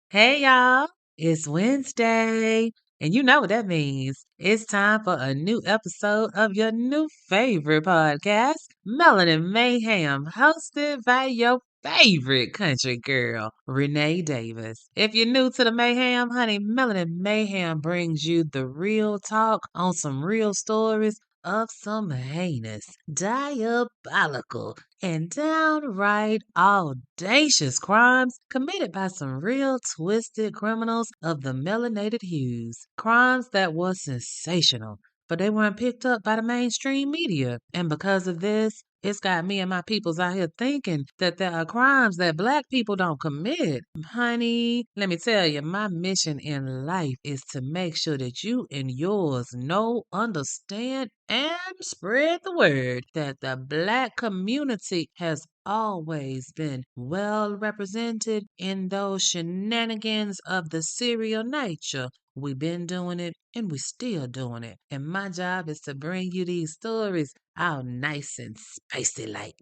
Hey y'all, it's Wednesday, and you know what that means. It's time for a new episode of your new favorite podcast, Melanin Mayhem, hosted by your favorite country girl, Renee Davis. If you're new to the Mayhem, honey, Melanin Mayhem brings you the real talk on some real stories of some heinous, diabolical, and downright audacious crimes committed by some real twisted criminals of the melanated hues. Crimes that were sensational, but they weren't picked up by the mainstream media. And because of this, it's got me and my peoples out here thinking that there are crimes that black people don't commit. Honey, let me tell you, my mission in life is to make sure that you and yours know, understand, and spread the word that the black community has always been well represented in those shenanigans of the serial nature. We've been doing it and we still doing it. And my job is to bring you these stories all nice and spicy like.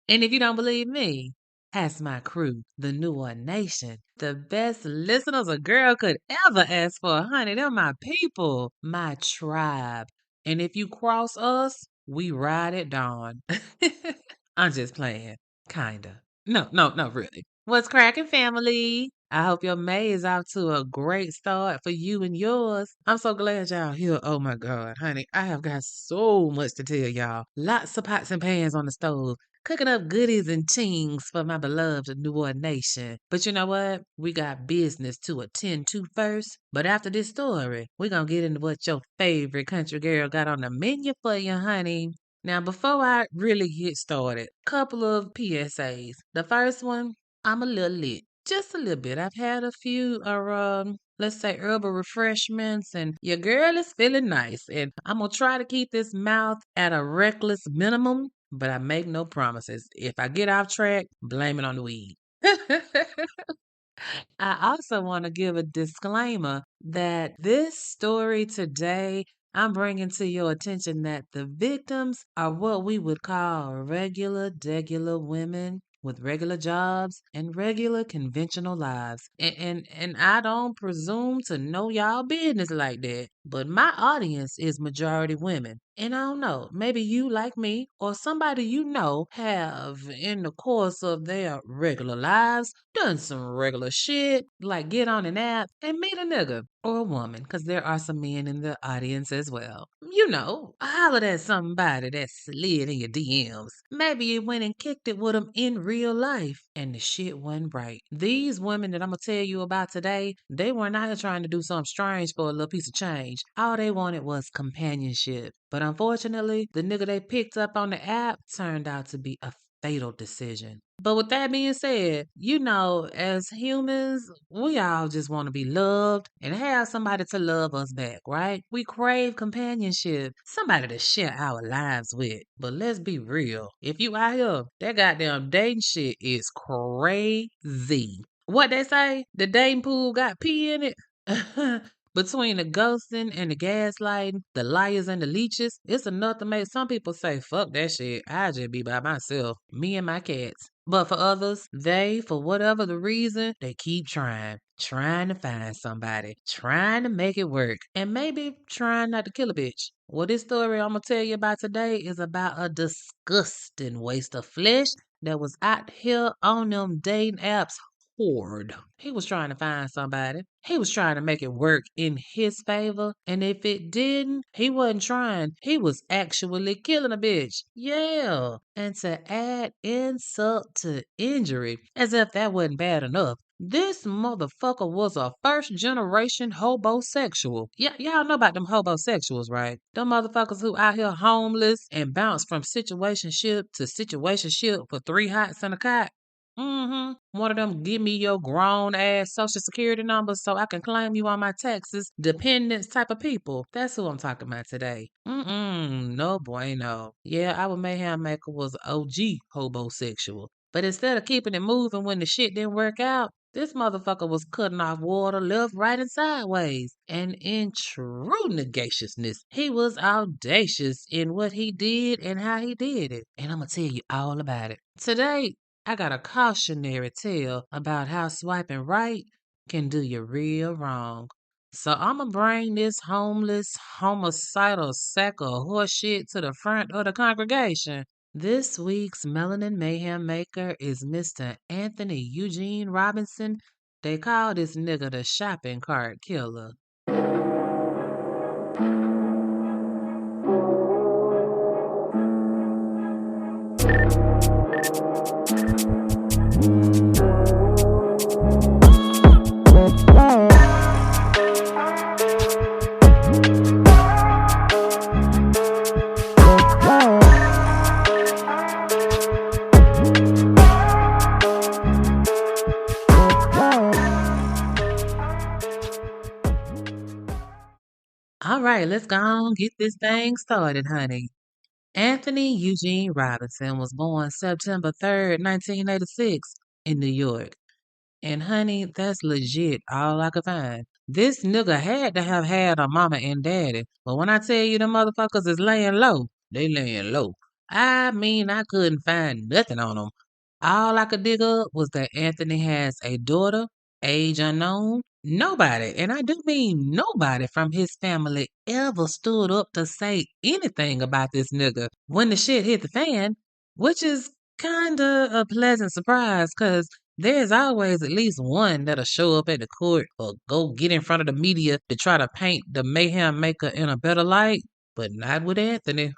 And if you don't believe me, ask my crew, the New One Nation, the best listeners a girl could ever ask for. Honey, they're my people, my tribe. And if you cross us, we ride at dawn. I'm just playing. Kinda. No, really. What's cracking, family? I hope your May is off to a great start for you and yours. I'm so glad y'all here. Oh my God, honey, I have got so much to tell y'all. Lots of pots and pans on the stove, cooking up goodies and tings for my beloved New Orleans Nation. But you know what? We got business to attend to first. But after this story, we're gonna get into what your favorite country girl got on the menu for you, honey. Now, before I really get started, couple of PSAs. The first one, I'm a little lit, just a little bit. I've had a few, let's say, herbal refreshments, and your girl is feeling nice. And I'm gonna try to keep this mouth at a reckless minimum, but I make no promises. If I get off track, blame it on the weed. I also want to give a disclaimer that this story today, I'm bringing to your attention that the victims are what we would call regular, degular women with regular jobs and regular conventional lives. And I don't presume to know y'all business like that, but my audience is majority women. And I don't know, maybe you, like me, or somebody you know, have in the course of their regular lives done some regular shit, like get on an app and meet a nigga or a woman, because there are some men in the audience as well. You know, holler at somebody that slid in your DMs. Maybe you went and kicked it with them in real life, and the shit wasn't right. These women that I'm gonna tell you about today, they weren't out here trying to do something strange for a little piece of change. All they wanted was companionship. But unfortunately, the nigga they picked up on the app turned out to be a fatal decision. But with that being said, you know, as humans, we all just want to be loved and have somebody to love us back, right? We crave companionship, somebody to share our lives with. But let's be real. If you out here, that goddamn dating shit is crazy. What they say? The dating pool got pee in it? Between the ghosting and the gaslighting, the liars and the leeches, it's enough to make some people say, fuck that shit. I just be by myself, me and my cats. But for others, they, for whatever the reason, they keep trying to find somebody, trying to make it work, and maybe trying not to kill a bitch. Well, this story I'm gonna tell you about today is about a disgusting waste of flesh that was out here on them dating apps horde. He was trying to find somebody. He was trying to make it work in his favor. And if it didn't, he wasn't trying. He was actually killing a bitch. Yeah. And to add insult to injury, as if that wasn't bad enough, this motherfucker was a first generation hobosexual. Yeah, y'all know about them hobosexuals, right? Them motherfuckers who out here homeless and bounce from situationship to situationship for three hots and a cot. One of them give me your grown ass social security number so I can claim you on my taxes, dependents type of people. That's who I'm talking about today. No bueno. Yeah, our mayhem maker was OG hobosexual. But instead of keeping it moving when the shit didn't work out, this motherfucker was cutting off water left, right, and sideways. And in true negaciousness, he was audacious in what he did and how he did it. And I'm gonna tell you all about it. Today, I got a cautionary tale about how swiping right can do you real wrong. So I'ma bring this homeless, homicidal sack of horse shit to the front of the congregation. This week's Melanin Mayhem Maker is Mr. Anthony Eugene Robinson. They call this nigga the shopping cart killer. All right, let's go on get this thing started, honey. Anthony Eugene Robinson was born September 3rd, 1986, in New York. And honey, that's legit all I could find. This nigga had to have had a mama and daddy. But when I tell you the motherfuckers is laying low, they laying low. I mean, I couldn't find nothing on them. All I could dig up was that Anthony has a daughter, age unknown. Nobody, and I do mean nobody from his family ever stood up to say anything about this nigga when the shit hit the fan, which is kinda a pleasant surprise, 'cause there's always at least one that'll show up at the court or go get in front of the media to try to paint the mayhem maker in a better light, but not with Anthony.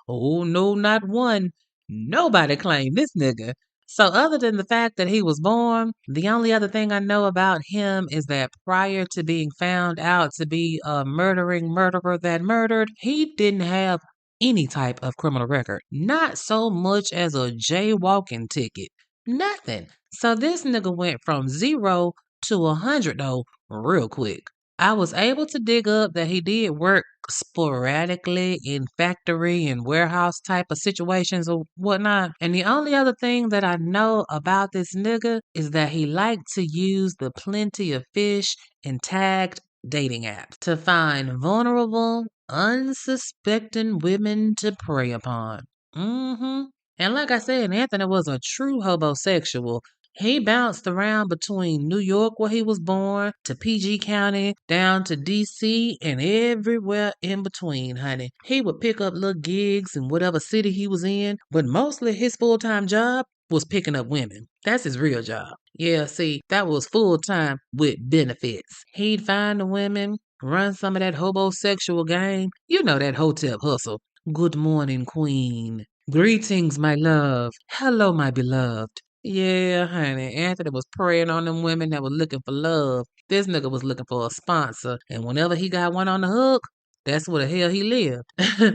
Oh no, not one. Nobody claimed this nigga. So other than the fact that he was born, the only other thing I know about him is that prior to being found out to be a murdering murderer that murdered, he didn't have any type of criminal record. Not so much as a jaywalking ticket. Nothing. So this nigga went from 0 to 100 though real quick. I was able to dig up that he did work sporadically in factory and warehouse type of situations or whatnot. And the only other thing that I know about this nigga is that he liked to use the plenty of fish and tagged dating apps to find vulnerable, unsuspecting women to prey upon. And like I said, Anthony was a true homosexual. He bounced around between New York, where he was born, to PG County, down to DC, and everywhere in between, honey. He would pick up little gigs in whatever city he was in, but mostly his full time job was picking up women. That's his real job. Yeah, see, that was full time with benefits. He'd find the women, run some of that homosexual game. You know that hotel hustle. Good morning, Queen. Greetings, my love. Hello, my beloved. Yeah, honey. Anthony was preying on them women that were looking for love. This nigga was looking for a sponsor. And whenever he got one on the hook, that's where the hell he lived.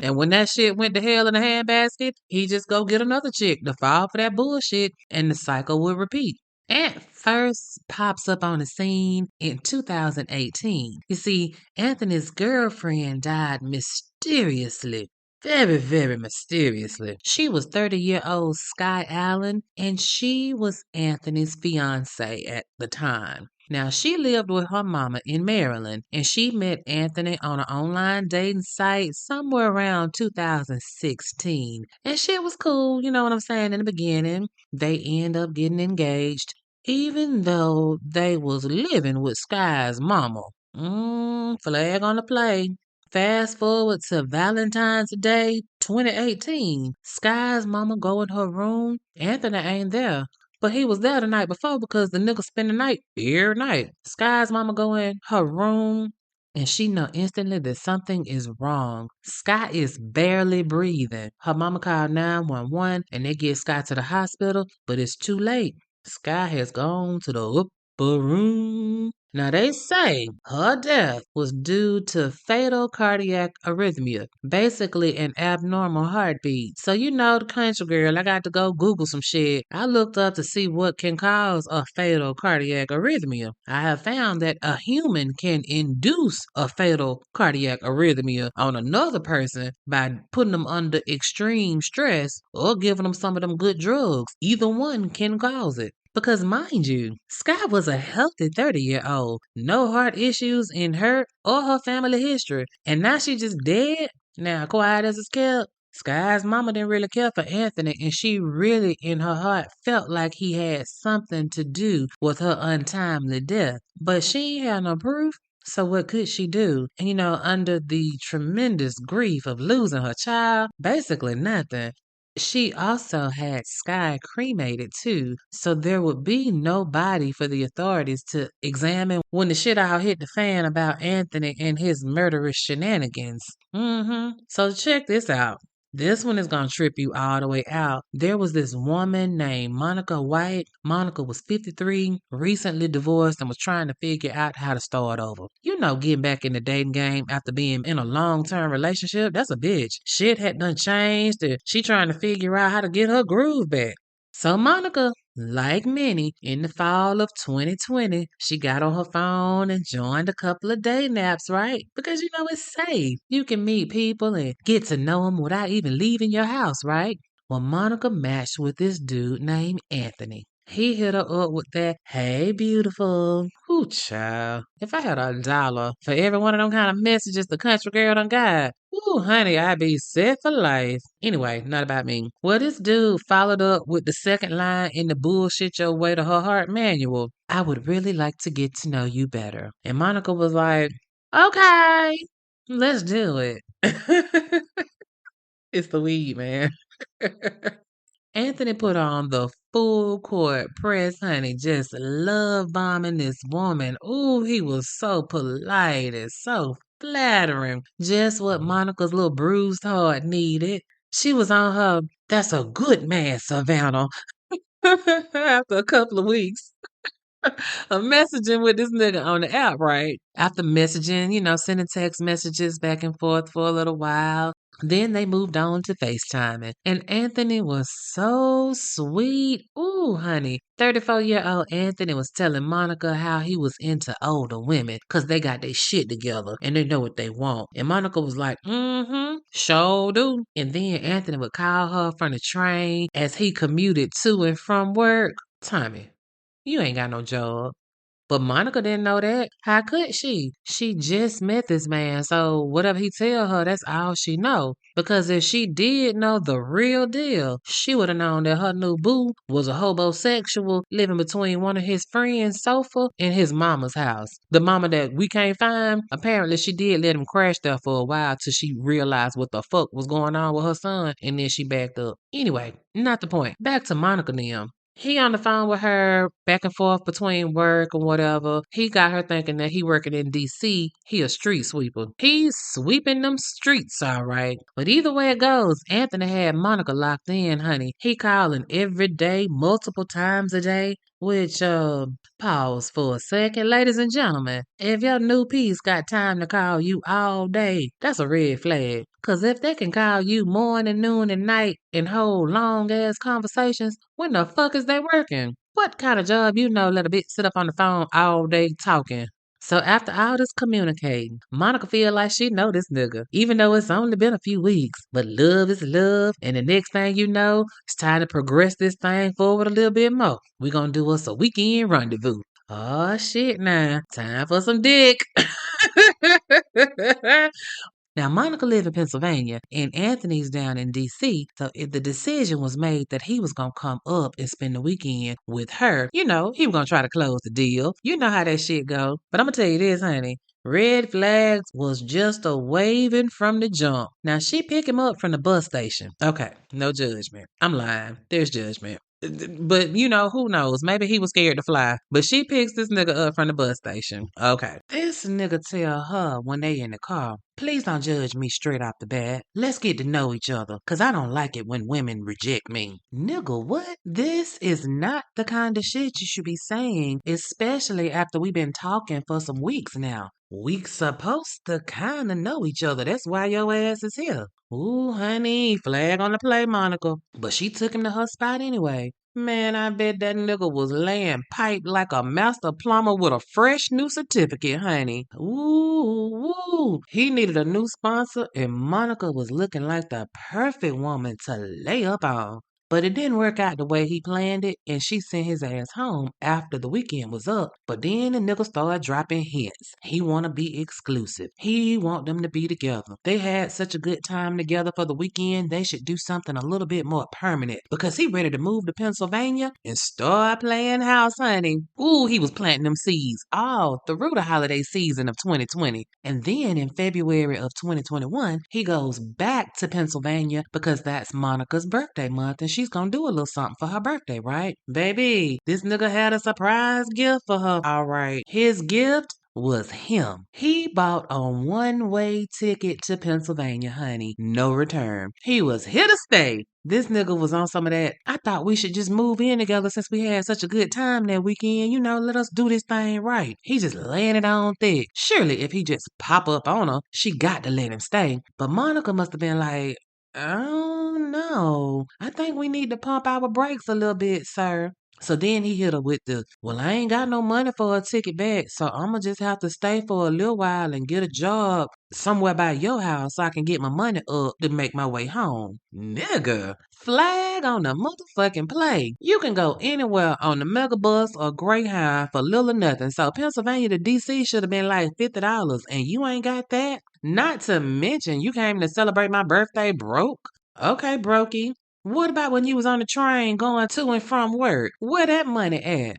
And when that shit went to hell in a handbasket, he just go get another chick to fall for that bullshit, and the cycle would repeat. Ant first pops up on the scene in 2018. You see, Anthony's girlfriend died mysteriously. Very, very mysteriously. She was 30-year-old Sky Allen, and she was Anthony's fiance at the time. Now, she lived with her mama in Maryland, and she met Anthony on an online dating site somewhere around 2016. And shit was cool, you know what I'm saying, in the beginning. They end up getting engaged, even though they was living with Sky's mama. Flag on the play. Fast forward to Valentine's Day 2018. Sky's mama go in her room. Anthony ain't there. But he was there the night before because the nigga spend the night every night. Sky's mama go in her room and she know instantly that something is wrong. Sky is barely breathing. Her mama called 911 and they get Sky to the hospital, but it's too late. Sky has gone to the upper room. Now they say her death was due to fatal cardiac arrhythmia, basically an abnormal heartbeat. So you know the country girl, I got to go Google some shit. I looked up to see what can cause a fatal cardiac arrhythmia. I have found that a human can induce a fatal cardiac arrhythmia on another person by putting them under extreme stress or giving them some of them good drugs. Either one can cause it. Because mind you, Sky was a healthy 30-year-old, no heart issues in her or her family history, and now she just dead. Now quiet as it's kept. Sky's mama didn't really care for Anthony, and she really, in her heart, felt like he had something to do with her untimely death. But she ain't had no proof. So what could she do? And under the tremendous grief of losing her child, basically nothing. She also had Sky cremated too, so there would be no body for the authorities to examine when the shit all hit the fan about Anthony and his murderous shenanigans. So check this out. This one is going to trip you all the way out. There was this woman named Monica White. Monica was 53, recently divorced, and was trying to figure out how to start over. Getting back in the dating game after being in a long-term relationship, that's a bitch. Shit had done changed, and she trying to figure out how to get her groove back. So Monica, like many, in the fall of 2020, she got on her phone and joined a couple of dating apps, right? Because it's safe. You can meet people and get to know them without even leaving your house, right? Well, Monica matched with this dude named Anthony. He hit her up with that, "Hey, beautiful." Ooh, child. If I had $1 for every one of them kind of messages the country girl done got, ooh, honey, I'd be set for life. Anyway, not about me. Well, this dude followed up with the second line in the bullshit your way to her heart manual. "I would really like to get to know you better." And Monica was like, "Okay, let's do it." It's the weed, man. Anthony put on the full court press, honey, just love bombing this woman. Ooh, he was so polite and so flattering. Just what Monica's little bruised heart needed. She was on her, "That's a good man, Savannah," after a couple of weeks of messaging with this nigga on the app, right? After messaging, sending text messages back and forth for a little while. Then they moved on to FaceTiming. And Anthony was so sweet. Ooh, honey. 34-year-old Anthony was telling Monica how he was into older women because they got their shit together and they know what they want. And Monica was like, sure do. And then Anthony would call her from the train as he commuted to and from work. "Tommy, you ain't got no job." But Monica didn't know that. How could she? She just met this man, so whatever he tell her, that's all she know. Because if she did know the real deal, she would have known that her new boo was a hobosexual living between one of his friends' sofa and his mama's house. The mama that we can't find, apparently she did let him crash there for a while till she realized what the fuck was going on with her son, and then she backed up. Anyway, not the point. Back to Monica and them. He on the phone with her back and forth between work or whatever. He got her thinking that he working in DC. He a street sweeper. He's sweeping them streets, all right. But either way it goes, Anthony had Monica locked in, honey. He calling every day, multiple times a day. Which, pause for a second, ladies and gentlemen. If your new piece got time to call you all day, that's a red flag. Cause if they can call you morning, noon, and night and hold long ass conversations, when the fuck is they working? What kind of job let a bitch sit up on the phone all day talking? So after all this communicating, Monica feel like she know this nigga, even though it's only been a few weeks. But love is love, and the next thing you know, it's time to progress this thing forward a little bit more. We gonna do us a weekend rendezvous. Oh shit now. Time for some dick. Now, Monica lived in Pennsylvania and Anthony's down in DC. So if the decision was made that he was going to come up and spend the weekend with her, he was going to try to close the deal. You know how that shit go. But I'm going to tell you this, honey. Red flags was just a waving from the jump. Now, she picked him up from the bus station. Okay, no judgment. I'm lying. There's judgment. But who knows? Maybe he was scared to fly. But she picks this nigga up from the bus station. Okay. This nigga tell her when they in the car, "Please don't judge me straight off the bat. Let's get to know each other, cause I don't like it when women reject me." Nigga, what? This is not the kind of shit you should be saying, especially after we've been talking for some weeks now. We supposed to kinda know each other. That's why your ass is here. Ooh, honey, flag on the play, Monica. But she took him to her spot anyway. Man, I bet that nigga was laying pipe like a master plumber with a fresh new certificate, honey. Ooh, woo. He needed a new sponsor, and Monica was looking like the perfect woman to lay up on. But it didn't work out the way he planned it, and she sent his ass home after the weekend was up. But then the nigga started dropping hints. He wanna be exclusive. He want them to be together. They had such a good time together for the weekend, they should do something a little bit more permanent because he ready to move to Pennsylvania and start playing house, honey. Ooh, he was planting them seeds all through the holiday season of 2020. And then in February of 2021, he goes back to Pennsylvania because that's Monica's birthday month and she's gonna do a little something for her birthday, right? Baby, this nigga had a surprise gift for her. All right. His gift was him. He bought a one-way ticket to Pennsylvania, honey. No return. He was here to stay. This nigga was on some of that. I thought we should just move in together since we had such a good time that weekend. You know, let us do this thing right. He just laying it on thick. Surely if he just pop up on her, she got to let him stay. But Monica must have been like, oh no. I think we need to pump our brakes a little bit, sir. So then he hit her with the, well, I ain't got no money for a ticket back, so I'ma just have to stay for a little while and get a job somewhere by your house so I can get my money up to make my way home. Nigga, flag on the motherfucking play. You can go anywhere on the Megabus or Greyhound for little or nothing. So Pennsylvania to DC should have been like $50, and you ain't got that? Not to mention, you came to celebrate my birthday broke? Okay, brokey. What about when you was on the train going to and from work? Where that money at?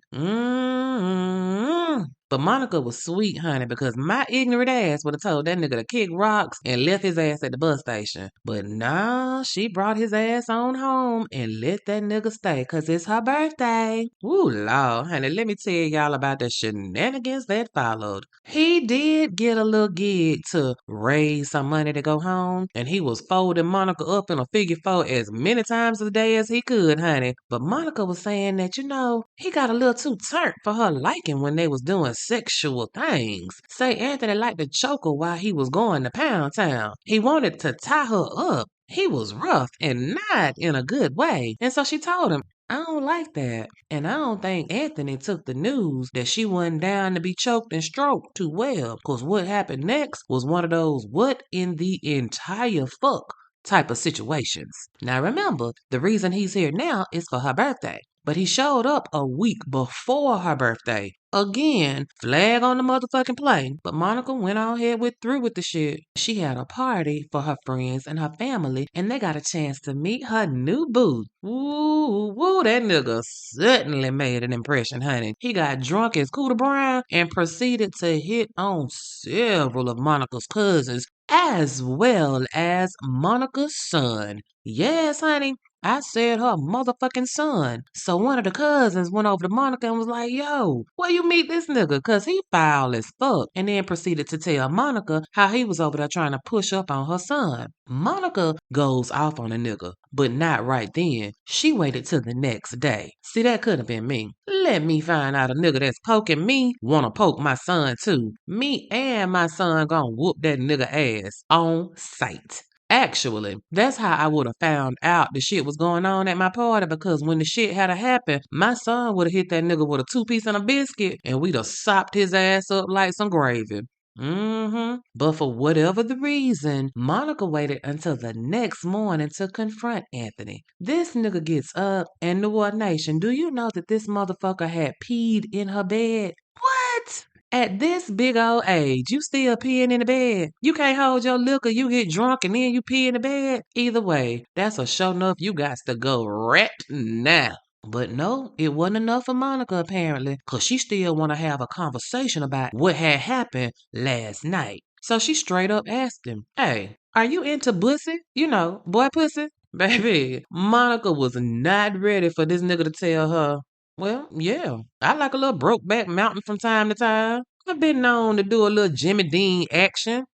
But Monica was sweet, honey, because my ignorant ass would have told that nigga to kick rocks and left his ass at the bus station. But nah, she brought his ass on home and let that nigga stay, cause it's her birthday. Woo, Lord, honey, let me tell y'all about the shenanigans that followed. He did get a little gig to raise some money to go home, and he was folding Monica up in a figure four as many times a day as he could, honey. But Monica was saying that, you know, he got a little too turnt for her liking when they was doing sexual things. Say Anthony liked to choke her while he was going to Pound Town. He wanted to tie her up. He was rough and not in a good way. And so she told him, I don't like that. And I don't think Anthony took the news that she wasn't down to be choked and stroked too well. Because what happened next was one of those what in the entire fuck type of situations. Now remember, the reason he's here now is for her birthday. But he showed up a week before her birthday. Again, flag on the motherfucking play. But Monica went on ahead through with the shit. She had a party for her friends and her family, and they got a chance to meet her new boo. Woo, that nigga certainly made an impression, honey. He got drunk as Cooter Brown and proceeded to hit on several of Monica's cousins, as well as Monica's son. Yes, honey. I said her motherfucking son. So one of the cousins went over to Monica and was like, yo, where you meet this nigga? Cause he foul as fuck. And then proceeded to tell Monica how he was over there trying to push up on her son. Monica goes off on a nigga, but not right then. She waited till the next day. See, that could have been me. Let me find out a nigga that's poking me wanna poke my son too. Me and my son gonna whoop that nigga ass on sight. Actually, that's how I would have found out the shit was going on at my party because when the shit had to happen, my son would have hit that nigga with a 2-piece and a biscuit and we'd have sopped his ass up like some gravy. But for whatever the reason, Monica waited until the next morning to confront Anthony. This nigga gets up and New Orleans Nation, do you know that this motherfucker had peed in her bed? What? At this big old age, you still peeing in the bed? You can't hold your liquor, you get drunk and then you pee in the bed? Either way, that's a show enough you got to go right now. But no, it wasn't enough for Monica apparently, cause she still wanna have a conversation about what had happened last night. So she straight up asked him, hey, are you into pussy? You know, boy pussy? Baby, Monica was not ready for this nigga to tell her, well, yeah, I like a little Brokeback Mountain from time to time. I've been known to do a little Jimmy Dean action.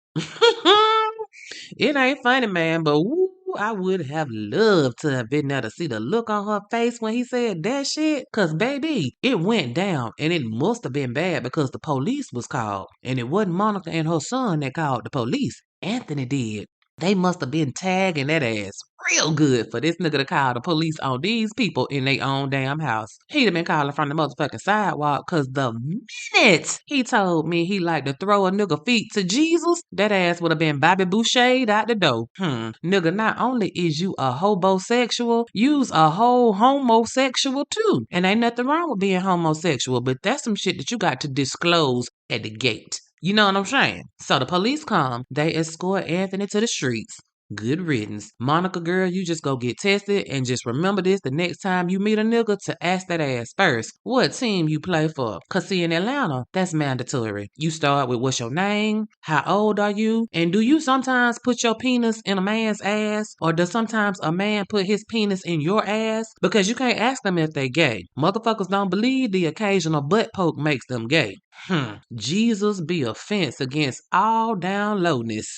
It ain't funny, man, but woo, I would have loved to have been there to see the look on her face when he said that shit. Cause baby, it went down and it must have been bad because the police was called. And it wasn't Monica and her son that called the police. Anthony did. They must have been tagging that ass real good for this nigga to call the police on these people in their own damn house. He'd have been calling from the motherfucking sidewalk because the minute he told me he liked to throw a nigga feet to Jesus, that ass would have been Bobby Boucher out the door. Nigga, not only is you a hobosexual, you's a whole homosexual too. And ain't nothing wrong with being homosexual, but that's some shit that you got to disclose at the gate. You know what I'm saying? So the police come, they escort Anthony to the streets. Good riddance. Monica, girl, you just go get tested and just remember this the next time you meet a nigga to ask that ass first what team you play for. Cause see, in Atlanta, that's mandatory. You start with what's your name, how old are you, and do you sometimes put your penis in a man's ass, or does sometimes a man put his penis in your ass? Because you can't ask them if they gay. Motherfuckers don't believe the occasional butt poke makes them gay. Jesus be offense against all down lowness.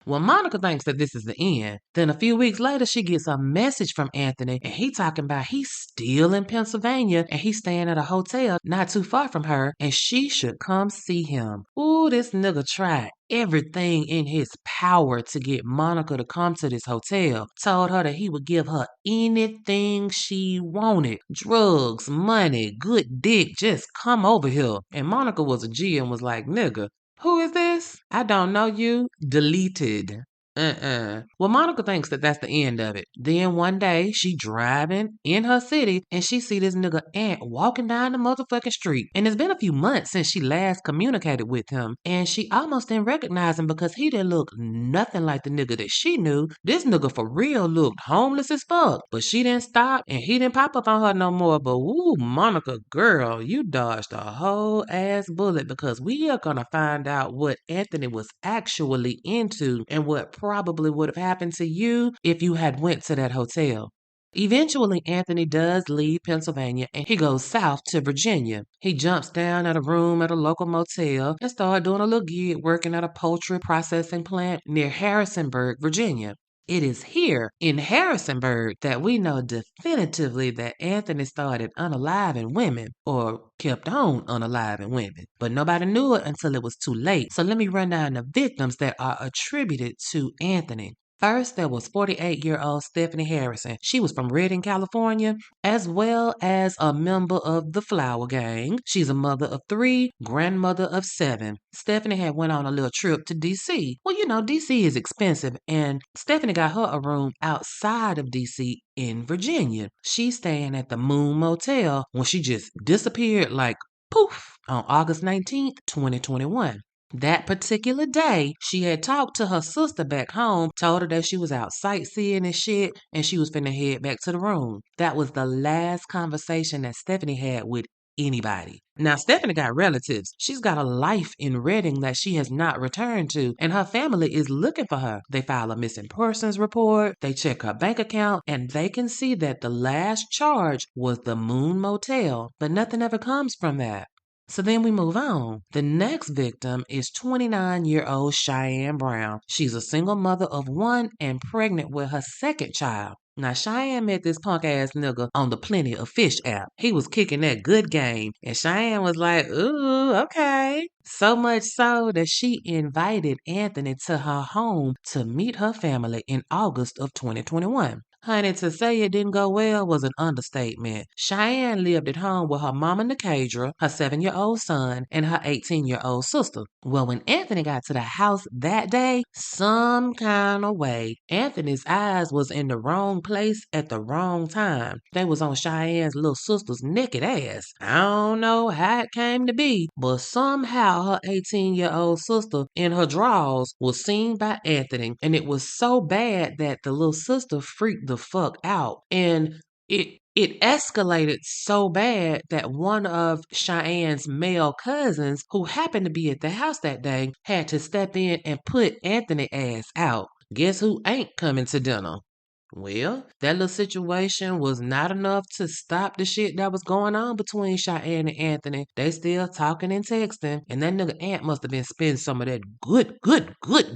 Well, Monica thinks that this is the end. Then a few weeks later, she gets a message from Anthony, and he talking about he's still in Pennsylvania, and he's staying at a hotel not too far from her, and she should come see him. Ooh, this nigga tried everything in his power to get Monica to come to this hotel. Told her that he would give her anything she wanted. Drugs, money, good dick, just come over here. And Monica was a G and was like, nigga, who is this? I don't know you. Deleted. Well, Monica thinks that that's the end of it. Then one day, she driving in her city and she see this nigga Ant walking down the motherfucking street. And it's been a few months since she last communicated with him. And she almost didn't recognize him because he didn't look nothing like the nigga that she knew. This nigga for real looked homeless as fuck. But she didn't stop and he didn't pop up on her no more. But woo, Monica, girl, you dodged a whole ass bullet because we are gonna find out what Anthony was actually into and what probably would have happened to you if you had went to that hotel. Eventually, Anthony does leave Pennsylvania and he goes south to Virginia. He jumps down at a room at a local motel and starts doing a little gig working at a poultry processing plant near Harrisonburg, Virginia. It is here in Harrisonburg that we know definitively that Anthony started unaliving women or kept on unaliving women. But nobody knew it until it was too late. So let me run down the victims that are attributed to Anthony. First, there was 48-year-old Stephanie Harrison. She was from Redding, California, as well as a member of the Flower Gang. She's a mother of 3, grandmother of 7. Stephanie had went on a little trip to D.C. Well, you know, D.C. is expensive, and Stephanie got her a room outside of D.C. in Virginia. She's staying at the Moon Motel when she just disappeared like poof on August 19th, 2021. That particular day, she had talked to her sister back home, told her that she was out sightseeing and shit, and she was finna head back to the room. That was the last conversation that Stephanie had with anybody. Now, Stephanie got relatives. She's got a life in Redding that she has not returned to, and her family is looking for her. They file a missing persons report, they check her bank account, and they can see that the last charge was the Moon Motel, but nothing ever comes from that. So then we move on. The next victim is 29-year-old Cheyenne Brown. She's a single mother of 1 and pregnant with her second child. Now, Cheyenne met this punk ass nigga on the Plenty of Fish app. He was kicking that good game, and Cheyenne was like, ooh, okay. So much so that she invited Anthony to her home to meet her family in August of 2021. Honey, to say it didn't go well was an understatement. Cheyenne lived at home with her mama Nikadra, her 7-year-old son, and her 18-year-old sister. Well, when Anthony got to the house that day, some kind of way, Anthony's eyes was in the wrong place at the wrong time. They was on Cheyenne's little sister's naked ass. I don't know how it came to be, but somehow her 18-year-old sister in her drawers was seen by Anthony, and it was so bad that the little sister freaked the fuck out. And it escalated so bad that one of Cheyenne's male cousins, who happened to be at the house that day, had to step in and put Anthony ass out. Guess who ain't coming to dinner? Well, that little situation was not enough to stop the shit that was going on between Cheyenne and Anthony. They still talking and texting, and that nigga Ant must have been spending some of that good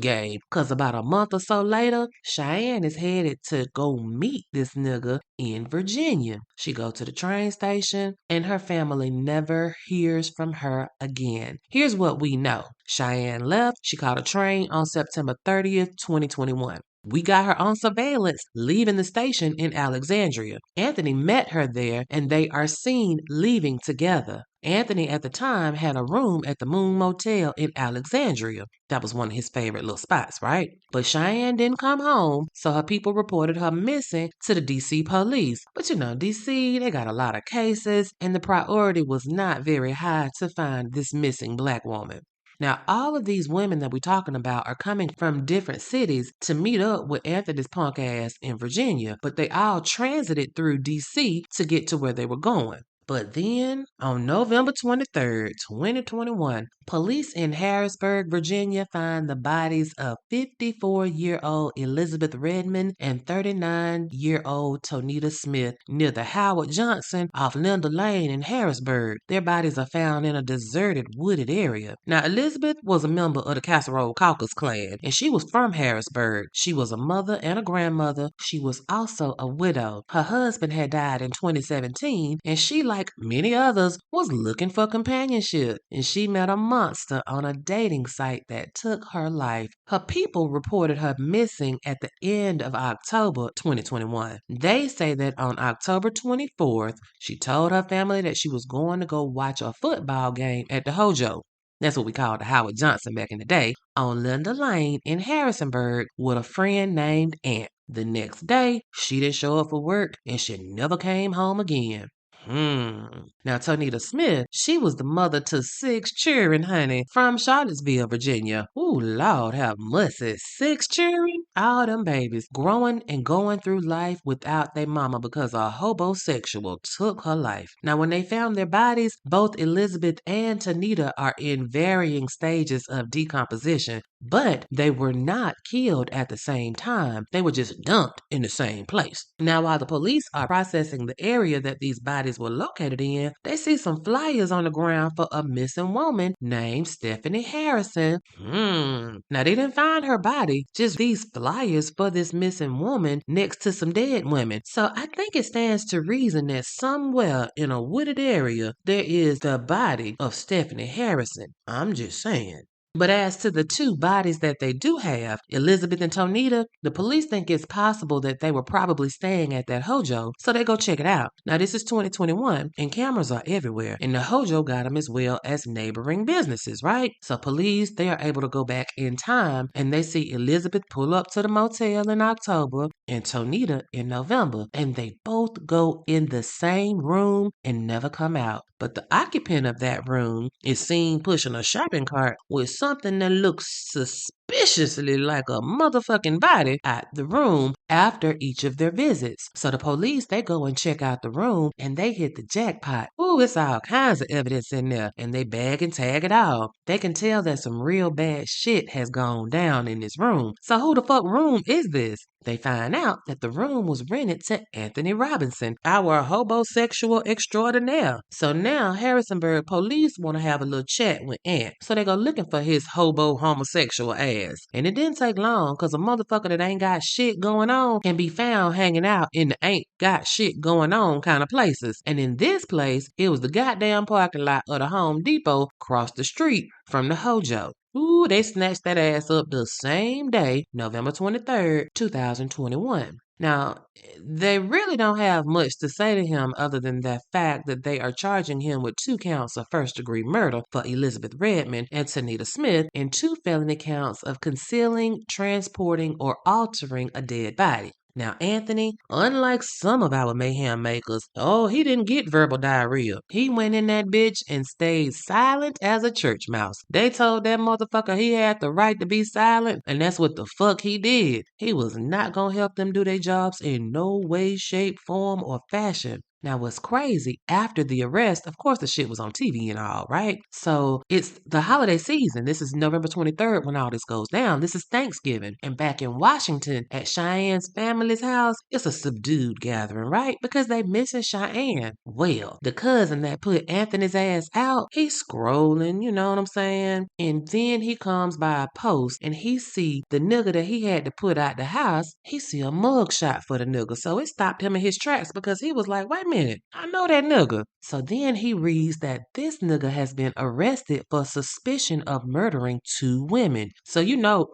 game. Cause about a month or so later, Cheyenne is headed to go meet this nigga in Virginia. She go to the train station, and her family never hears from her again. Here's what we know. Cheyenne left. She caught a train on September 30th, 2021. We got her on surveillance leaving the station in Alexandria. Anthony met her there and they are seen leaving together. Anthony at the time had a room at the Moon Motel in Alexandria. That was one of his favorite little spots, right? But Cheyenne didn't come home, so her people reported her missing to the DC police. But you know, DC, they got a lot of cases, and the priority was not very high to find this missing black woman. Now, all of these women that we're talking about are coming from different cities to meet up with Anthony's punk ass in Virginia, but they all transited through DC to get to where they were going. But then, on November 23rd, 2021, police in Harrisburg, Virginia find the bodies of 54-year-old Elizabeth Redmond and 39-year-old Tonita Smith near the Howard Johnson off Linda Lane in Harrisburg. Their bodies are found in a deserted, wooded area. Now, Elizabeth was a member of the Casserole Caucus clan, and she was from Harrisburg. She was a mother and a grandmother. She was also a widow. Her husband had died in 2017, and she, like many others, was looking for companionship, and she met a monster on a dating site that took her life. Her people reported her missing at the end of October 2021. They say that on October 24th, she told her family that she was going to go watch a football game at the Hojo. That's what we called the Howard Johnson back in the day, on Linda Lane in Harrisonburg with a friend named Ant. The next day, she didn't show up for work and she never came home again. Now, Tonita Smith, she was the mother to 6 children, honey, from Charlottesville, Virginia. Ooh, Lord have mercy. 6 children? All them babies growing and going through life without their mama because a hobosexual took her life. Now, when they found their bodies, both Elizabeth and Tonita are in varying stages of decomposition, but they were not killed at the same time. They were just dumped in the same place. Now, while the police are processing the area that these bodies were located in, they see some flyers on the ground for a missing woman named Stephanie Harrison. Now, they didn't find her body, just these flyers for this missing woman next to some dead women. So I think it stands to reason that somewhere in a wooded area, there is the body of Stephanie Harrison. I'm just saying. But as to the 2 bodies that they do have, Elizabeth and Tonita, the police think it's possible that they were probably staying at that Hojo, so they go check it out. Now, this is 2021, and cameras are everywhere, and the Hojo got them as well as neighboring businesses, right? So police, they are able to go back in time, and they see Elizabeth pull up to the motel in October and Tonita in November, and they both go in the same room and never come out. But the occupant of that room is seen pushing a shopping cart with something that looks suspiciously like a motherfucking body out the room after each of their visits. So the police, they go and check out the room and they hit the jackpot. Ooh, it's all kinds of evidence in there, and they bag and tag it all. They can tell that some real bad shit has gone down in this room. So who the fuck room is this? They find out that the room was rented to Anthony Robinson, our hobosexual extraordinaire. So now Harrisonburg police want to have a little chat with Ant. So they go looking for his hobo homosexual ass. And it didn't take long because a motherfucker that ain't got shit going on can be found hanging out in the ain't got shit going on kind of places. And in this place, it was the goddamn parking lot of the Home Depot across the street from the Hojo. Ooh, they snatched that ass up the same day, November 23rd, 2021. Now, they really don't have much to say to him other than the fact that they are charging him with 2 counts of first-degree murder for Elizabeth Redmond and Tonita Smith and 2 felony counts of concealing, transporting, or altering a dead body. Now, Anthony, unlike some of our mayhem makers, he didn't get verbal diarrhea. He went in that bitch and stayed silent as a church mouse. They told that motherfucker he had the right to be silent, and that's what the fuck he did. He was not gonna help them do their jobs in no way, shape, form, or fashion. Now, what's crazy, after the arrest, of course, the shit was on TV and all, right? So it's the holiday season. This is November 23rd when all this goes down. This is Thanksgiving. And back in Washington, at Cheyenne's family's house, it's a subdued gathering, right? Because they missing Cheyenne. Well, the cousin that put Anthony's ass out, he's scrolling, you know what I'm saying? And then he comes by a post and he see the nigga that he had to put out the house, he see a mug shot for the nigga. So it stopped him in his tracks because he was like, wait a minute, I know that nigga. So then he reads that this nigga has been arrested for suspicion of murdering 2 women. So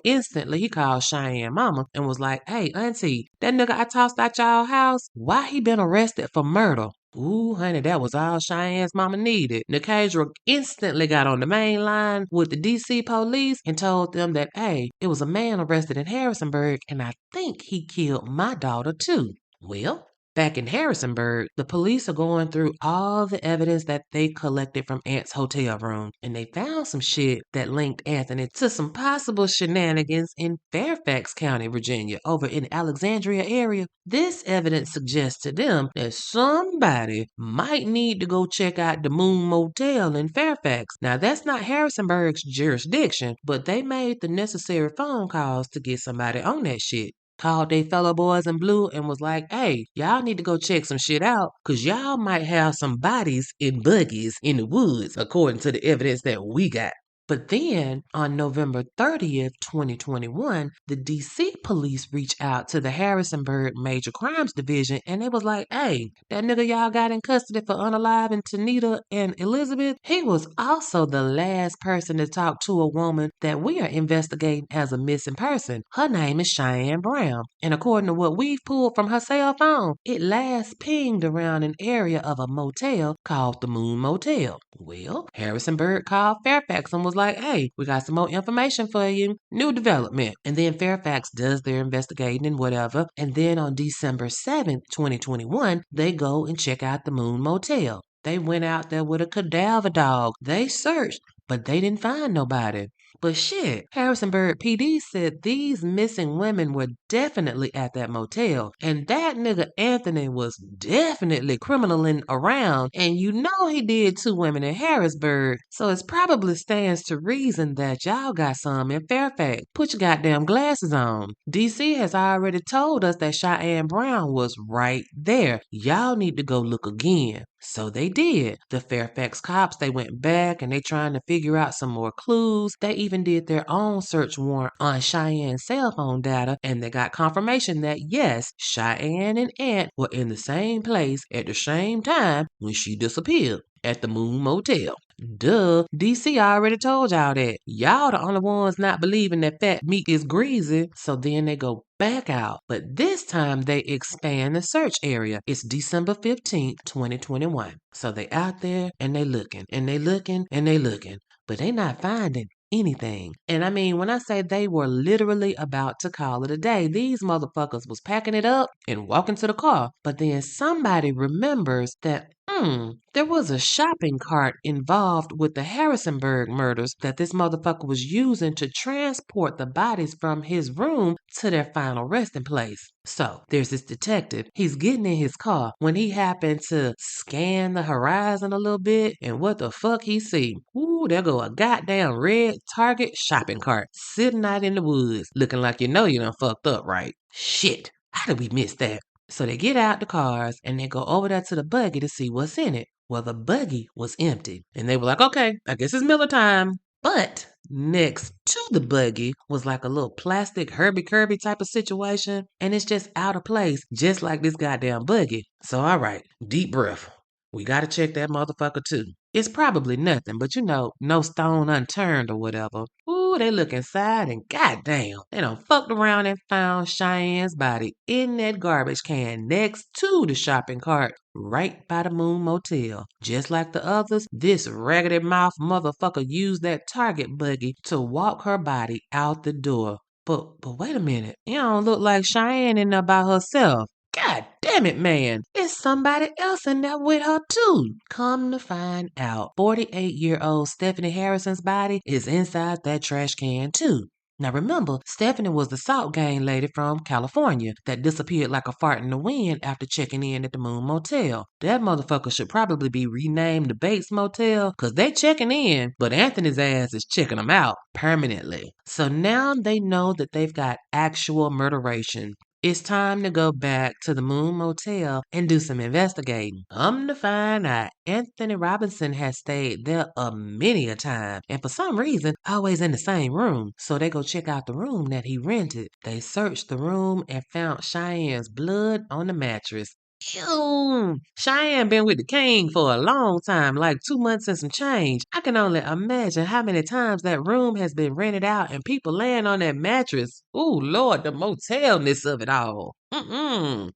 instantly he called Cheyenne mama and was like, hey, auntie, that nigga I tossed out y'all house, why he been arrested for murder? Ooh, honey, that was all Cheyenne's mama needed. Nicasia instantly got on the main line with the DC police and told them that, hey, it was a man arrested in Harrisonburg and I think he killed my daughter too. Well, back in Harrisonburg, the police are going through all the evidence that they collected from Ant's hotel room, and they found some shit that linked Anthony to some possible shenanigans in Fairfax County, Virginia, over in Alexandria area. This evidence suggests to them that somebody might need to go check out the Moon Motel in Fairfax. Now, that's not Harrisonburg's jurisdiction, but they made the necessary phone calls to get somebody on that shit. Called they fellow boys in blue and was like, hey, y'all need to go check some shit out because y'all might have some bodies in buggies in the woods, according to the evidence that we got. But then on November 30th, 2021, the DC police reached out to the Harrisonburg Major Crimes Division and they was like, hey, that nigga y'all got in custody for unaliving Tanita and Elizabeth, he was also the last person to talk to a woman that we are investigating as a missing person. Her name is Cheyenne Brown. And according to what we've pulled from her cell phone, it last pinged around an area of a motel called the Moon Motel. Well, Harrisonburg called Fairfax and was like, hey, we got some more information for you. New development. And then Fairfax does their investigating and whatever. And then on December 7th, 2021, they go and check out the Moon Motel. They went out there with a cadaver dog. They searched, but they didn't find nobody. But shit, Harrisonburg PD said these missing women were definitely at that motel. And that nigga Anthony was definitely criminaling around. And he did 2 women in Harrisburg. So it probably stands to reason that y'all got some in Fairfax. Put your goddamn glasses on. DC has already told us that Cheyenne Brown was right there. Y'all need to go look again. So they did. The Fairfax cops, they went back and they trying to figure out some more clues. They even did their own search warrant on Cheyenne's cell phone data and they got confirmation that yes, Cheyenne and Ant were in the same place at the same time when she disappeared at the Moon Motel. Duh, DC already told y'all that. Y'all the only ones not believing that fat meat is greasy, so then they go back out. But this time they expand the search area. It's December 15th, 2021. So they out there and they looking and they looking and they looking, but they not finding anything. And I mean, when I say they were literally about to call it a day, these motherfuckers was packing it up and walking to the car. But then somebody remembers that there was a shopping cart involved with the Harrisonburg murders that this motherfucker was using to transport the bodies from his room to their final resting place. So there's this detective. He's getting in his car when he happened to scan the horizon a little bit, and what the fuck he see? Ooh, there go a goddamn red Target shopping cart sitting out in the woods, looking like you done fucked up, right? Shit, how did we miss that? So they get out the cars and they go over there to the buggy to see what's in it. Well, the buggy was empty. And they were like, okay, I guess it's Miller time. But next to the buggy was like a little plastic Herbie Kirby type of situation. And it's just out of place, just like this goddamn buggy. So, all right, deep breath. We got to check that motherfucker too. It's probably nothing, but no stone unturned or whatever. Ooh, they look inside and goddamn, they done fucked around and found Cheyenne's body in that garbage can next to the shopping cart right by the Moon Motel. Just like the others, this raggedy mouth motherfucker used that Target buggy to walk her body out the door. But wait a minute, it don't look like Cheyenne in there by herself. God damn it, man. It's somebody else in there with her, too. Come to find out, 48-year-old Stephanie Harrison's body is inside that trash can, too. Now remember, Stephanie was the Salt Gang lady from California that disappeared like a fart in the wind after checking in at the Moon Motel. That motherfucker should probably be renamed the Bates Motel, cause they checking in, but Anthony's ass is checking them out permanently. So now they know that they've got actual murderation. It's time to go back to the Moon Motel and do some investigating. To find out, Anthony Robinson has stayed there a many a time, and for some reason, always in the same room. So they go check out the room that he rented. They searched the room and found Cheyenne's blood on the mattress. Ew. Cheyenne been with the king for a long time, like 2 months and some change. I can only imagine how many times that room has been rented out and people laying on that mattress. Ooh, Lord, the motelness of it all.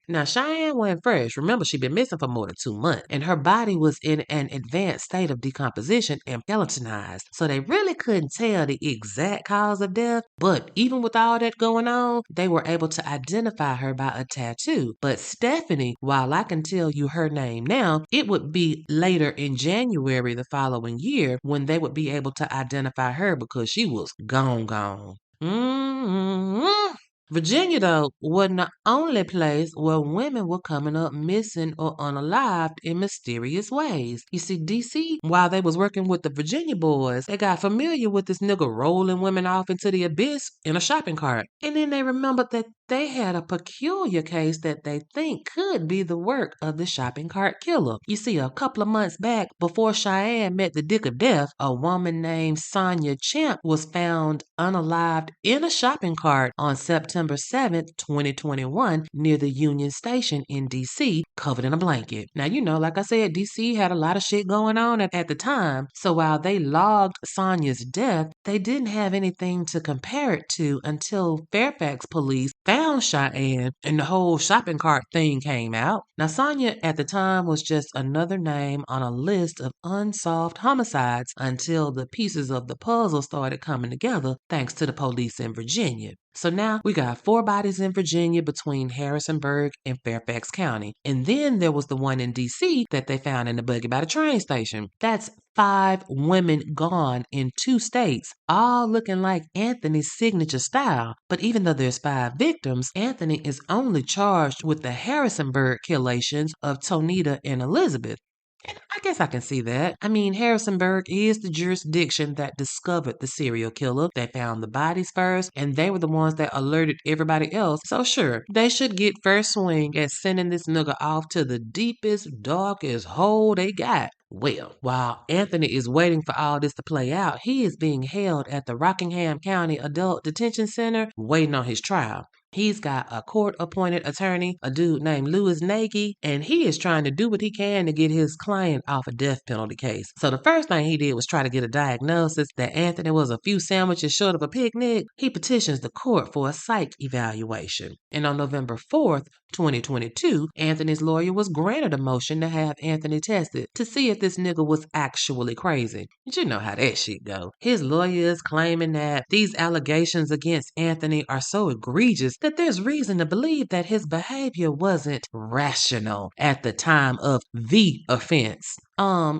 Now, Cheyenne wasn't fresh. Remember, she'd been missing for more than 2 months, and her body was in an advanced state of decomposition and skeletonized. So they really couldn't tell the exact cause of death. But even with all that going on, they were able to identify her by a tattoo. But Stephanie, while I can tell you her name now, it would be later in January the following year when they would be able to identify her because she was gone. Mm-hmm. Virginia, though, wasn't the only place where women were coming up missing or unalived in mysterious ways. You see, DC, while they was working with the Virginia boys, they got familiar with this nigga rolling women off into the abyss in a shopping cart. And then they remembered that they had a peculiar case that they think could be the work of the shopping cart killer. You see, a couple of months back, before Cheyenne met the dick of death, a woman named Sonia Champ was found unalived in a shopping cart on September 7th, 2021, near the Union Station in DC, covered in a blanket. Now, like I said, DC had a lot of shit going on at the time, so while they logged Sonia's death, they didn't have anything to compare it to until Fairfax police found Cheyenne and the whole shopping cart thing came out. Now, Sonia at the time was just another name on a list of unsolved homicides until the pieces of the puzzle started coming together thanks to the police in Virginia. So now we got 4 bodies in Virginia between Harrisonburg and Fairfax County. And then there was the one in DC that they found in the buggy by the train station. That's 5 women gone in 2 states, all looking like Anthony's signature style. But even though there's 5 victims, Anthony is only charged with the Harrisonburg killations of Tonita and Elizabeth. And I guess I can see that. I mean, Harrisonburg is the jurisdiction that discovered the serial killer. They found the bodies first, and they were the ones that alerted everybody else. So sure, they should get first swing at sending this nigga off to the deepest, darkest hole they got. Well, while Anthony is waiting for all this to play out, he is being held at the Rockingham County Adult Detention Center waiting on his trial. He's got a court-appointed attorney, a dude named Louis Nagy, and he is trying to do what he can to get his client off a death penalty case. So the first thing he did was try to get a diagnosis that Anthony was a few sandwiches short of a picnic. He petitions the court for a psych evaluation. And on November 4th, 2022, Anthony's lawyer was granted a motion to have Anthony tested to see if this nigga was actually crazy. But you know how that shit go. His lawyer is claiming that these allegations against Anthony are so egregious that there's reason to believe that his behavior wasn't rational at the time of the offense.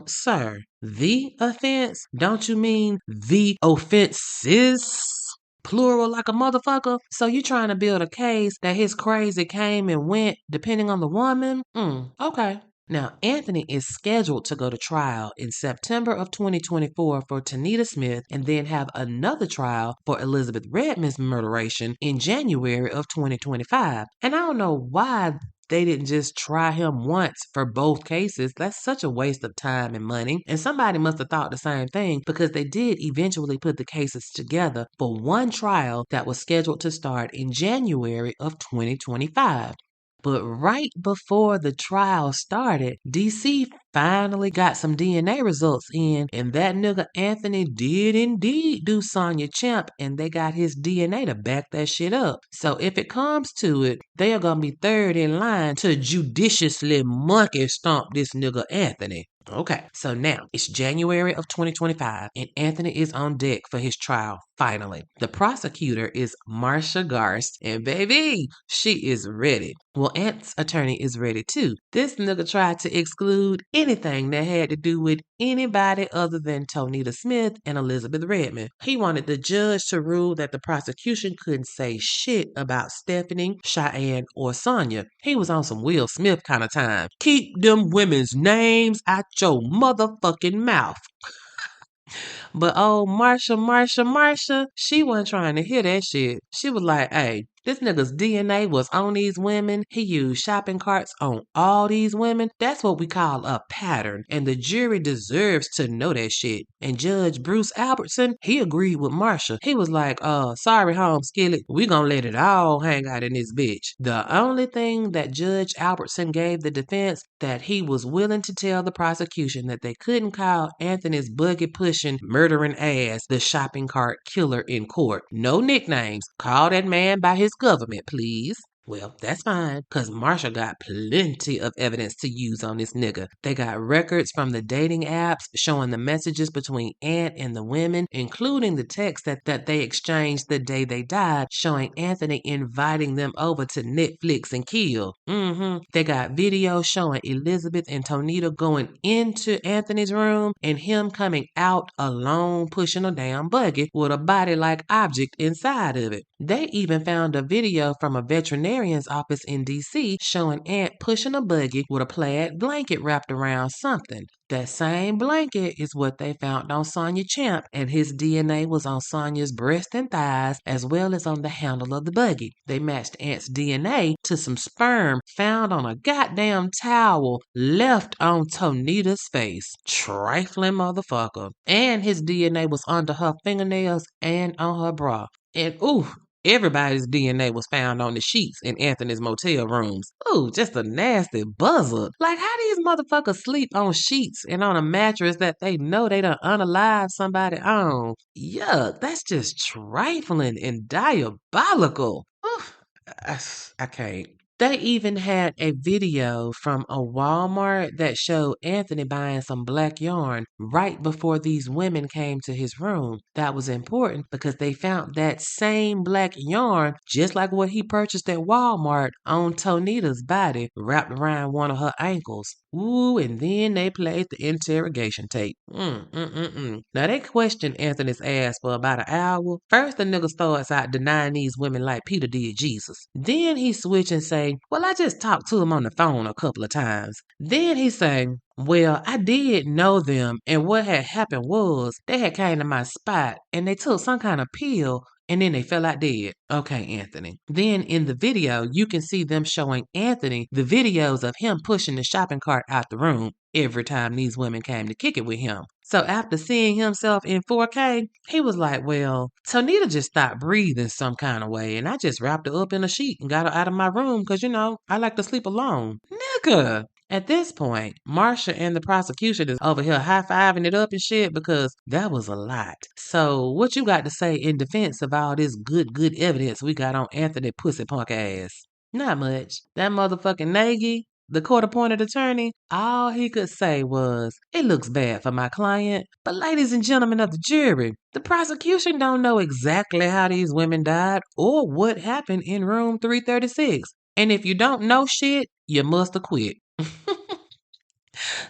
Sir, the offense? Don't you mean the offenses? Plural like a motherfucker? So you trying to build a case that his crazy came and went depending on the woman? Okay. Now, Anthony is scheduled to go to trial in September of 2024 for Tonita Smith and then have another trial for Elizabeth Redmond's murderation in January of 2025. And I don't know why they didn't just try him once for both cases. That's such a waste of time and money. And somebody must have thought the same thing because they did eventually put the cases together for one trial that was scheduled to start in January of 2025. But right before the trial started, DC finally got some DNA results in, and that nigga Anthony did indeed do Sonia Champ, and they got his DNA to back that shit up. So if it comes to it, they are gonna be third in line to judiciously monkey stomp this nigga Anthony. Okay, so now it's January of 2025, and Anthony is on deck for his trial. Finally, the prosecutor is Marsha Garst, and baby, she is ready. Well, Ant's attorney is ready too. This nigga tried to exclude anything that had to do with anybody other than Tonita Smith and Elizabeth Redmond. He wanted the judge to rule that the prosecution couldn't say shit about Stephanie, Cheyenne, or Sonia. He was on some Will Smith kind of time. Keep them women's names out your motherfucking mouth. But old Marsha, she wasn't trying to hear that shit. She was like, hey, this nigga's DNA was on these women. He used shopping carts on all these women. That's what we call a pattern. And the jury deserves to know that shit. And Judge Bruce Albertson, he agreed with Marsha. He was like, sorry, Holmes Skillet. We gonna let it all hang out in this bitch. The only thing that Judge Albertson gave the defense that he was willing to tell the prosecution that they couldn't call Anthony's buggy pushing, murdering ass the shopping cart killer in court. No nicknames. Call that man by his government, please. Well, that's fine, because Marsha got plenty of evidence to use on this nigga. They got records from the dating apps showing the messages between Ant and the women, including the text that they exchanged the day they died, showing Anthony inviting them over to Netflix and kill. They got videos showing Elizabeth and Tonita going into Anthony's room and him coming out alone pushing a damn buggy with a body-like object inside of it. They even found a video from a veterinarian's office in D.C. showing Ant pushing a buggy with a plaid blanket wrapped around something. That same blanket is what they found on Sonia Champ, and his DNA was on Sonia's breast and thighs as well as on the handle of the buggy. They matched Ant's DNA to some sperm found on a goddamn towel left on Tonita's face. Trifling motherfucker. And his DNA was under her fingernails and on her bra. And ooh, everybody's DNA was found on the sheets in Anthony's motel rooms. Ooh, just a nasty buzzard. Like, how these motherfuckers sleep on sheets and on a mattress that they know they done unalive somebody on? Yuck, that's just trifling and diabolical. Oof, I can't. They even had a video from a Walmart that showed Anthony buying some black yarn right before these women came to his room. That was important because they found that same black yarn, just like what he purchased at Walmart, on Tonita's body, wrapped around one of her ankles. Ooh, and then they played the interrogation tape. Now they questioned Anthony's ass for about an hour. First, the nigga starts out denying these women like Peter did Jesus. Then he switch and say, well, I just talked to him on the phone a couple of times. Then he say, well, I did know them, and what had happened was they had came to my spot and they took some kind of pill and then they fell out dead. Okay, Anthony. Then in the video, you can see them showing Anthony the videos of him pushing the shopping cart out the room every time these women came to kick it with him. So after seeing himself in 4K, he was like, well, Tonita just stopped breathing some kind of way, and I just wrapped her up in a sheet and got her out of my room because, I like to sleep alone. Nigga! At this point, Marsha and the prosecution is over here high-fiving it up and shit because that was a lot. So what you got to say in defense of all this good evidence we got on Anthony Pussy Punk ass? Not much. That motherfucking Nagy, the court-appointed attorney, all he could say was, it looks bad for my client, but ladies and gentlemen of the jury, the prosecution don't know exactly how these women died or what happened in room 336. And if you don't know shit, you must have quit.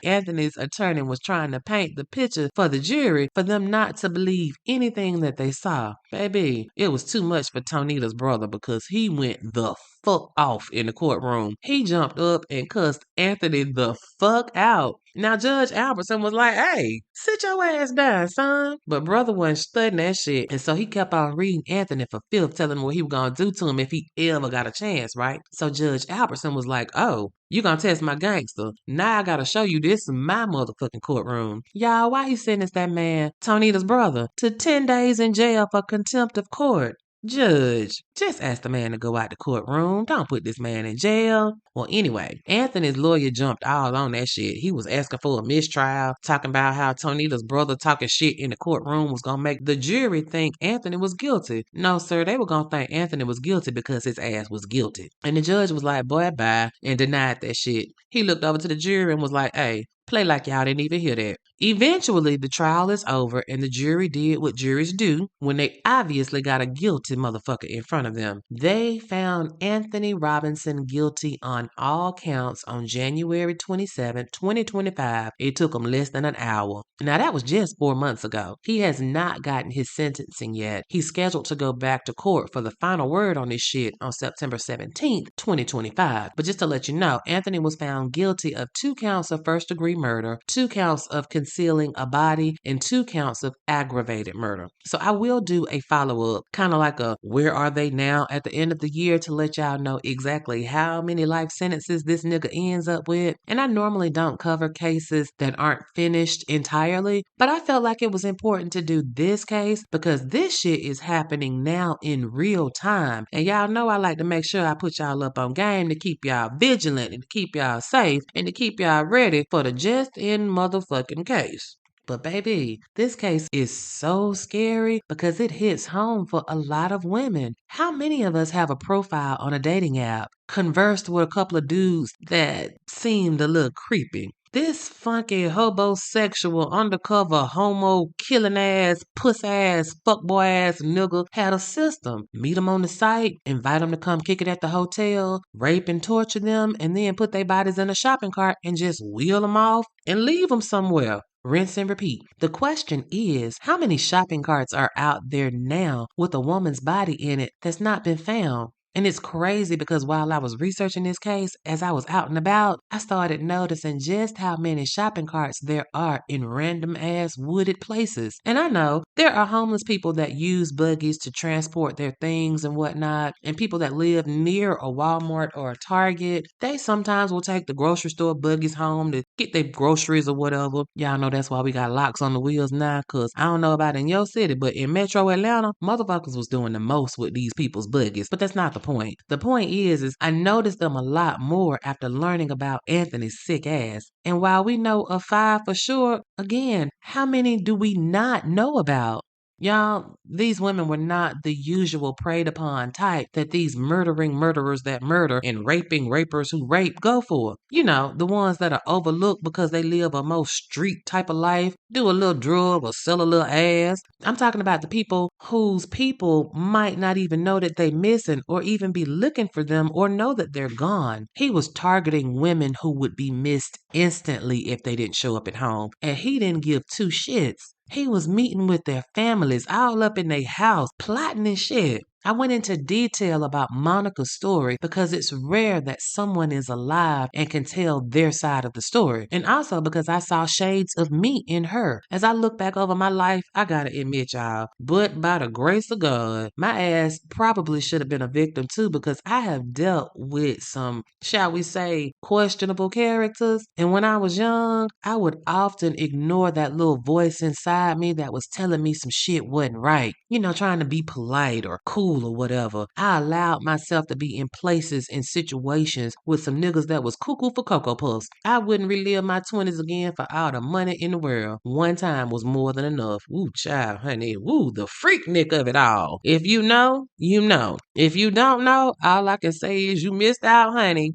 Anthony's attorney was trying to paint the picture for the jury for them not to believe anything that they saw. Baby, it was too much for Tonita's brother because he went the fuck off in the courtroom. He jumped up and cussed Anthony the fuck out. Now, Judge Albertson was like, hey, sit your ass down, son. But brother wasn't studying that shit. And so he kept on reading Anthony for filth, telling him what he was going to do to him if he ever got a chance, right? So Judge Albertson was like, oh, you gonna test my gangster. Now I gotta show you this is my motherfucking courtroom. Y'all, why he sentenced that man, Tonita's brother, to 10 days in jail for contempt of court? Judge, just ask the man to go out the courtroom. Don't put this man in jail. Well, anyway, Anthony's lawyer jumped all on that shit. He was asking for a mistrial, talking about how Tonita's brother talking shit in the courtroom was gonna make the jury think Anthony was guilty. No, sir, they were gonna think Anthony was guilty because his ass was guilty. And the judge was like, boy, bye, and denied that shit. He looked over to the jury and was like, hey, Play like y'all didn't even hear that. Eventually, the trial is over and the jury did what juries do when they obviously got a guilty motherfucker in front of them. They found Anthony Robinson guilty on all counts on January 27, 2025. It took him less than an hour. Now, that was just 4 months ago. He has not gotten his sentencing yet. He's scheduled to go back to court for the final word on this shit on September 17th, 2025. But just to let you know, Anthony was found guilty of 2 counts of first-degree murder, 2 counts of concealing a body, and 2 counts of aggravated murder. So I will do a follow-up, kind of like a where are they now at the end of the year to let y'all know exactly how many life sentences this nigga ends up with. And I normally don't cover cases that aren't finished entirely, but I felt like it was important to do this case because this shit is happening now in real time. And y'all know I like to make sure I put y'all up on game to keep y'all vigilant and to keep y'all safe and to keep y'all ready for the just in motherfucking case. But baby, this case is so scary because it hits home for a lot of women. How many of us have a profile on a dating app, conversed with a couple of dudes that seemed a little creepy? This funky hobosexual undercover homo killing ass puss ass fuckboy ass nigga had a system. Meet them on the site, invite them to come kick it at the hotel, rape and torture them, and then put their bodies in a shopping cart and just wheel them off and leave them somewhere. Rinse and repeat. The question is, how many shopping carts are out there now with a woman's body in it that's not been found? And it's crazy because while I was researching this case, as I was out and about, I started noticing just how many shopping carts there are in random ass wooded places. And I know there are homeless people that use buggies to transport their things and whatnot, and people that live near a Walmart or a Target, they sometimes will take the grocery store buggies home to get their groceries or whatever. Y'all know that's why we got locks on the wheels now, cause I don't know about in your city, but in Metro Atlanta, motherfuckers was doing the most with these people's buggies. But that's not the point. The point is I noticed them a lot more after learning about Anthony's sick ass. And while we know of 5 for sure, again, how many do we not know about? Y'all, these women were not the usual preyed upon type that these murdering murderers that murder and raping rapers who rape go for. You know, the ones that are overlooked because they live a more street type of life, do a little drug or sell a little ass. I'm talking about the people whose people might not even know that they missing or even be looking for them or know that they're gone. He was targeting women who would be missed instantly if they didn't show up at home, and he didn't give 2 shits. He was meeting with their families all up in their house, plotting and shit. I went into detail about Monica's story because it's rare that someone is alive and can tell their side of the story. And also because I saw shades of me in her. As I look back over my life, I gotta admit, y'all, but by the grace of God, my ass probably should have been a victim too because I have dealt with some, shall we say, questionable characters. And when I was young, I would often ignore that little voice inside me that was telling me some shit wasn't right. You know, trying to be polite or cool or whatever. I allowed myself to be in places and situations with some niggas that was cuckoo for Cocoa Puffs. I wouldn't relive my 20s again for all the money in the world. One time was more than enough. Woo, child, honey. Woo, the freaknik of it all. If you know, you know. If you don't know, all I can say is you missed out, honey.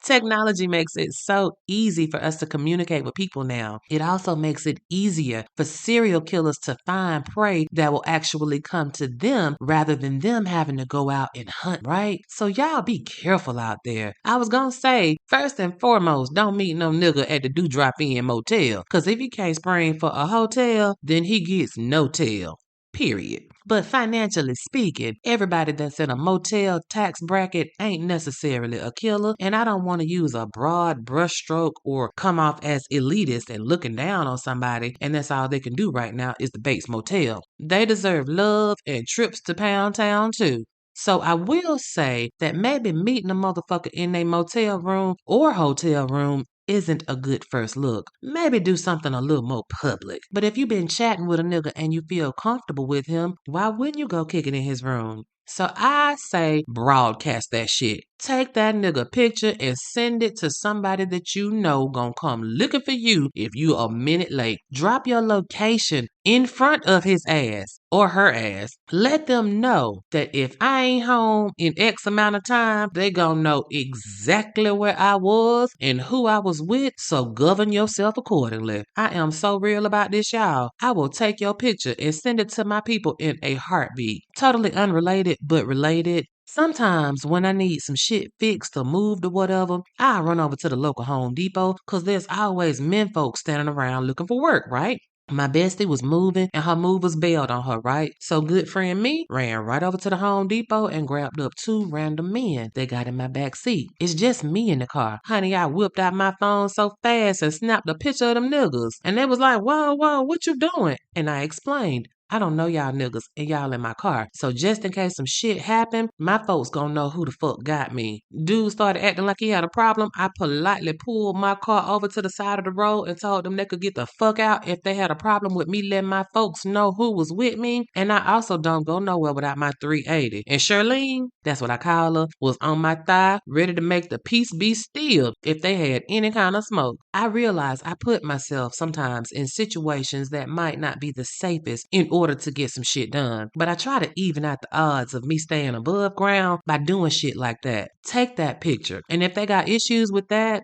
Technology makes it so easy for us to communicate with people now. It also makes it easier for serial killers to find prey that will actually come to them rather than them having to go out and hunt, right? So y'all be careful out there. I was gonna say, first and foremost, don't meet no nigga at the Do Drop In Motel. Cause if he can't spring for a hotel, then he gets no tail. Period. But financially speaking, everybody that's in a motel tax bracket ain't necessarily a killer, and I don't want to use a broad brushstroke or come off as elitist and looking down on somebody, and that's all they can do right now is the Bates Motel. They deserve love and trips to Pound Town too. So I will say that maybe meeting a motherfucker in a motel room or hotel room isn't a good first look. Maybe do something a little more public. But if you've been chatting with a nigga and you feel comfortable with him, why wouldn't you go kick it in his room? So I say broadcast that shit. Take that nigga picture and send it to somebody that you know gonna come looking for you if you a minute late. Drop your location in front of his ass or her ass. Let them know that if I ain't home in X amount of time, they gonna know exactly where I was and who I was with, so govern yourself accordingly. I am so real about this, y'all. I will take your picture and send it to my people in a heartbeat. Totally unrelated, but related. Sometimes when I need some shit fixed or moved or whatever, I run over to the local Home Depot because there's always men folks standing around looking for work, right? My bestie was moving and her movers bailed on her, right? So good friend me ran right over to the Home Depot and grabbed up two random men that got in my back seat. It's just me in the car. Honey, I whipped out my phone so fast and snapped a picture of them niggas. And they was like, whoa, what you doing? And I explained. I don't know y'all niggas and y'all in my car. So just in case some shit happened, my folks gonna know who the fuck got me. Dude started acting like he had a problem. I politely pulled my car over to the side of the road and told them they could get the fuck out if they had a problem with me letting my folks know who was with me. And I also don't go nowhere without my 380. And Charlene, that's what I call her, was on my thigh, ready to make the peace be still if they had any kind of smoke. I realize I put myself sometimes in situations that might not be the safest in order to get some shit done. But I try to even out the odds of me staying above ground by doing shit like that. Take that picture. And if they got issues with that,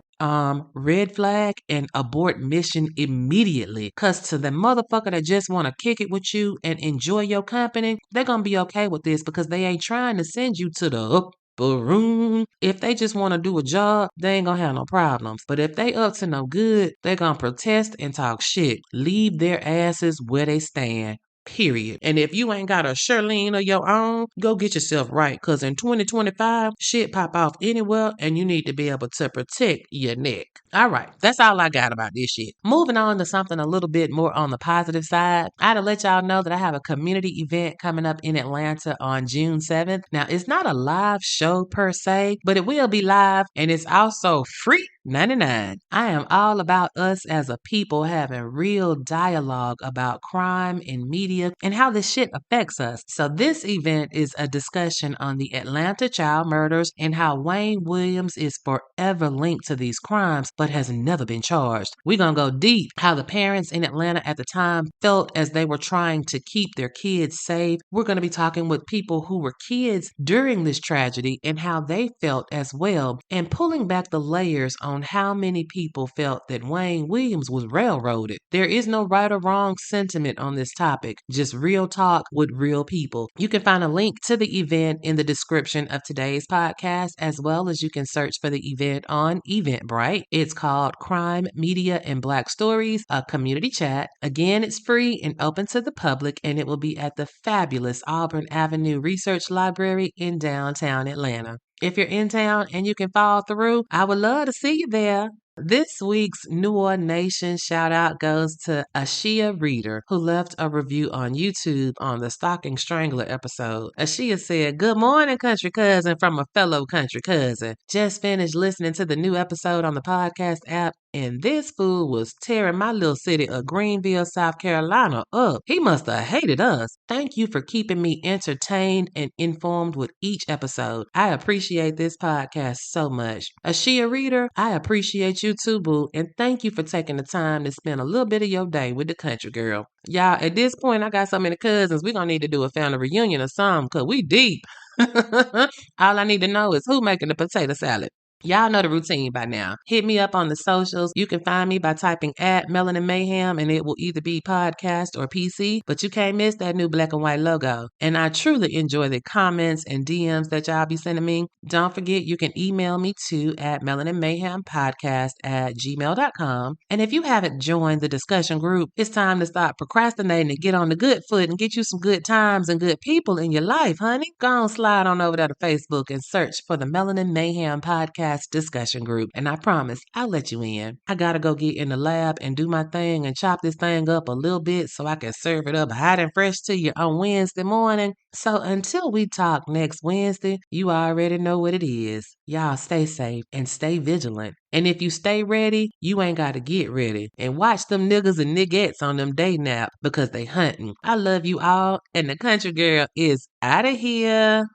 red flag and abort mission immediately. Cause to the motherfucker that just wanna kick it with you and enjoy your company, they're gonna be okay with this because they ain't trying to send you to the room. If they just want to do a job, they ain't gonna have no problems. But if they up to no good, they gonna protest and talk shit. Leave their asses where they stand. Period. And if you ain't got a Shirlene of your own, go get yourself right. Cause in 2025, shit pop off anywhere and you need to be able to protect your neck. All right, that's all I got about this shit. Moving on to something a little bit more on the positive side. I had to let y'all know that I have a community event coming up in Atlanta on June 7th. Now, it's not a live show per se, but it will be live and it's also free 99. I am all about us as a people having real dialogue about crime in media and how this shit affects us. So this event is a discussion on the Atlanta child murders and how Wayne Williams is forever linked to these crimes but has never been charged. We're going to go deep how the parents in Atlanta at the time felt as they were trying to keep their kids safe. We're going to be talking with people who were kids during this tragedy and how they felt as well, and pulling back the layers on how many people felt that Wayne Williams was railroaded. There is no right or wrong sentiment on this topic, just real talk with real people. You can find a link to the event in the description of today's podcast, as well as you can search for the event on Eventbrite. It's called Crime, Media, and Black Stories, a community chat. Again, it's free and open to the public, and it will be at the fabulous Auburn Avenue Research Library in downtown Atlanta. If you're in town and you can fall through, I would love to see you there. This week's Noor Nation shout out goes to Ashia Reader, who left a review on YouTube on the Stalking Strangler episode. Ashia said, "Good morning, country cousin, from a fellow country cousin. Just finished listening to the new episode on the podcast app, and this fool was tearing my little city of Greenville, South Carolina up. He must have hated us. Thank you for keeping me entertained and informed with each episode. I appreciate this podcast so much. Ashia Reader, I appreciate you too, boo, and thank you for taking the time to spend a little bit of your day with the country girl. Y'all, at this point, I got so many cousins, we're going to need to do a family reunion or something, because we deep. All I need to know is who making the potato salad. Y'all know the routine by now. Hit me up on the socials. You can find me by typing at Melanin Mayhem, and it will either be podcast or PC, but you can't miss that new black and white logo. And I truly enjoy the comments and DMs that y'all be sending me. Don't forget, you can email me too at melaninmayhempodcast@gmail.com. And if you haven't joined the discussion group, it's time to stop procrastinating and get on the good foot and get you some good times and good people in your life, honey. Go on, slide on over to Facebook and search for the Melanin Mayhem Podcast class discussion group, and I promise I'll let you in. I gotta go get in the lab and do my thing and chop this thing up a little bit so I can serve it up hot and fresh to you on Wednesday morning. So until we talk next Wednesday, you already know what it is. Y'all stay safe and stay vigilant. And if you stay ready, you ain't gotta get ready. And watch them niggas and niggettes on them day nap because they hunting. I love you all, and the country girl is out of here.